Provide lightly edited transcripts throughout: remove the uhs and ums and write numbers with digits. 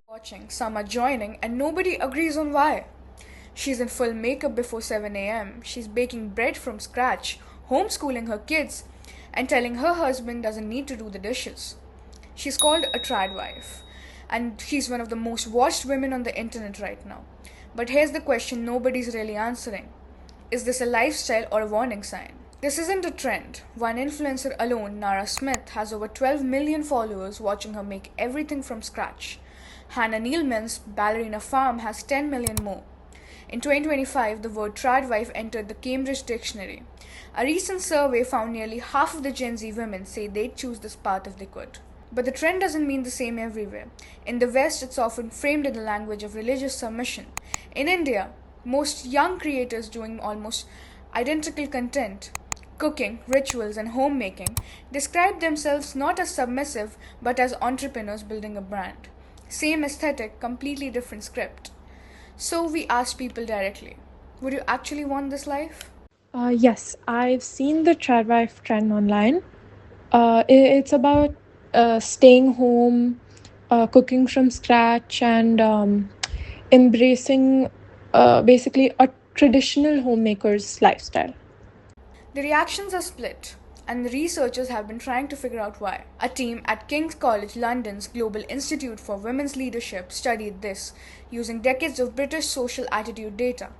Watching, some are joining, and nobody agrees on why. She's in full makeup before 7 a.m. She's baking bread from scratch, homeschooling her kids, and telling her husband doesn't need to do the dishes. She's called a Tradwife, and she's one of the most watched women on the internet right now. But here's the question nobody's really answering: is this a lifestyle or a warning sign? This isn't a trend. One influencer alone, Nara Smith, has over 12 million followers watching her make everything from scratch. Hannah Nealman's Ballerina Farm has 10 million more. In 2025, the word Tradwife entered the Cambridge Dictionary. A recent survey found nearly half of the Gen Z women say they'd choose this path if they could. But the trend doesn't mean the same everywhere. In the West, it's often framed in the language of religious submission. In India, most young creators doing almost identical content, cooking, rituals, and homemaking, describe themselves not as submissive but as entrepreneurs building a brand. Same aesthetic, completely different script. So we asked people directly, would you actually want this life? Yes, I've seen the Tradwife trend online. It's about staying home, cooking from scratch, and embracing basically a traditional homemaker's lifestyle. The reactions are split, and the researchers have been trying to figure out why. A team at King's College London's Global Institute for Women's Leadership studied this using decades of British social attitude data.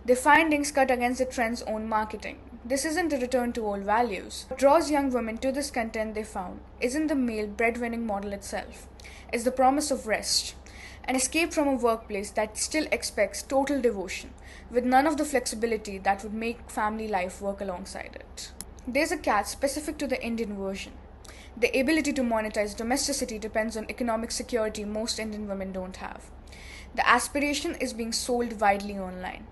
Their findings cut against the trend's own marketing. This isn't a return to old values. What draws young women to this content they found isn't the male breadwinning model itself. It's the promise of rest, an escape from a workplace that still expects total devotion, with none of the flexibility that would make family life work alongside it. There's a catch specific to the Indian version. The ability to monetize domesticity depends on economic security most Indian women don't have. The aspiration is being sold widely online.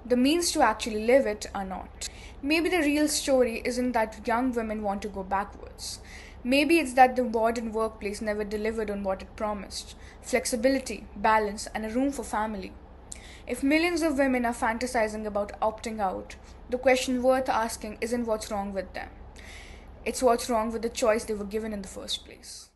The means to actually live it are not. Maybe the real story isn't that young women want to go backwards. Maybe it's that the modern workplace never delivered on what it promised: flexibility, balance, and a room for family. If millions of women are fantasizing about opting out, the question worth asking isn't what's wrong with them. It's what's wrong with the choice they were given in the first place.